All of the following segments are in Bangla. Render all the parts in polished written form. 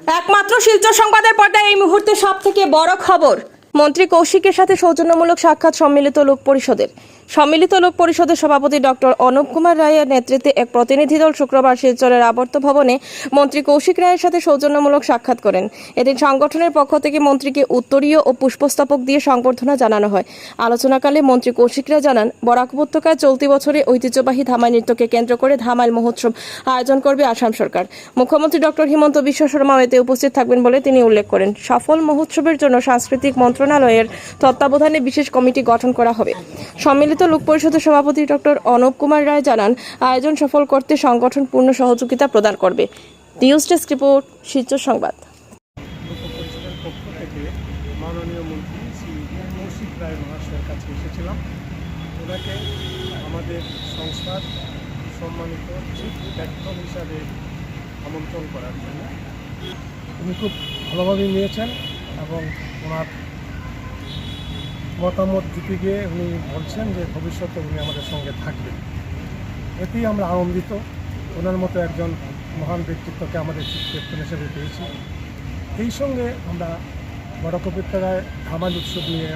একমাত্র শিলচর সংবাদের পর্দায় এই মুহূর্তে সবথেকে বড় খবর, মন্ত্রী কৌশিকের সাথে সৌজন্যমূলক সাক্ষাৎ সম্মিলিত লোক পরিষদের। সভাপতি ডক্টর অনুপ কুমার রায়ের নেতৃত্বে এক প্রতিনিধি দল শুক্রবার শিলচরের আবর্ত ভবনে মন্ত্রী কৌশিক রায়ের সাথে সৌজন্যমূলক সাক্ষাৎ করেন। এদিন সংগঠনের পক্ষ থেকে মন্ত্রীকে উত্তরীয় ও পুষ্পস্তবক দিয়ে সংবর্ধনা জানানো হয়। আলোচনাকালে মন্ত্রী কৌশিক রায় জানান, বরাক উপত্যকায় চলতি বছরে ঐতিহ্যবাহী ধামাই নৃত্যকে কেন্দ্র করে ধামাইল মহোৎসব আয়োজন করবে আসাম সরকার। মুখ্যমন্ত্রী ডক্টর হিমন্ত বিশ্ব শর্মাও এতে উপস্থিত থাকবেন বলে তিনি উল্লেখ করেন। সফল মহোৎসবের জন্য সাংস্কৃতিক মন্ত্রণালয়ের তত্ত্বাবধানে বিশেষ কমিটি গঠন করা হবে। সম্মিলিত লোক পরিষদের সভাপতি ডক্টর অনুপ কুমার রায় জানান, আয়োজন সফল করতে সংগঠন পূর্ণ সহযোগিতা প্রদান করবে। নিউজ ডেস্ক রিপোর্ট, শিলচর সংবাদ। পরিষদের পক্ষ থেকে মাননীয় মন্ত্রী শ্রী কৌশিক রায় মহাশয়ের কাছে এসেছিলাম। ওনাকে আমাদের সংস্থার সম্মানিত চিফ প্যাট্রন হিসাবে আমন্ত্রণ করার জন্য উনি খুব ভালোভাবেই নিয়েছেন এবং ওনার মতামত দিতে গিয়ে উনি বলছেন যে ভবিষ্যতে উনি আমাদের সঙ্গে থাকবেন। এতেই আমরা আনন্দিত। ওনার মতো একজন মহান ব্যক্তিত্বকে আমাদের চিফ প্যাট্রন হিসেবে পেয়েছি। এই সঙ্গে আমরা বরাক উপত্যকায় ধামাইল উৎসব নিয়ে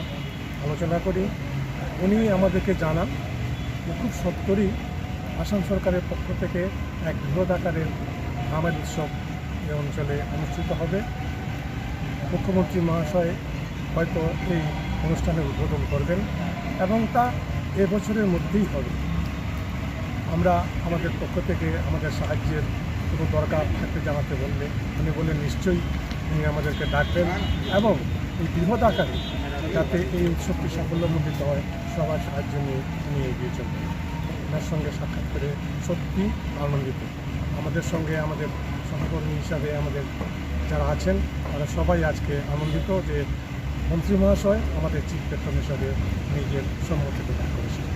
আলোচনা করি। উনি আমাদেরকে জানান যে খুব সত্তরই আসাম সরকারের পক্ষ থেকে এক বৃহৎ আকারের ধামাইল উৎসব এই অঞ্চলে অনুষ্ঠিত হবে। মুখ্যমন্ত্রী মহাশয় হয়তো এই অনুষ্ঠানের উদ্বোধন করবেন এবং তা এবছরের মধ্যেই হবে। আমরা আমাদের পক্ষ থেকে আমাদের সাহায্যের কোনো দরকার থাকতে জানাতে বললে উনি বললেন নিশ্চয়ই উনি আমাদেরকে ডাকবেন এবং এই বৃহৎ আকারে যাতে এই উৎসবটি সাফল্যমণ্ডিত হয় সবার সাহায্য নিয়ে উনি এগিয়ে চলবেন। ওনার সঙ্গে সাক্ষাৎ করে সত্যি আনন্দিত। আমাদের সঙ্গে আমাদের সহকর্মী হিসাবে আমাদের যারা আছেন তারা সবাই আজকে আনন্দিত যে মন্ত্রী মহাশয় আমাদের চিফ প্যাট্রন হিসাবে নিজের সম্মতি প্রদান করেছেন।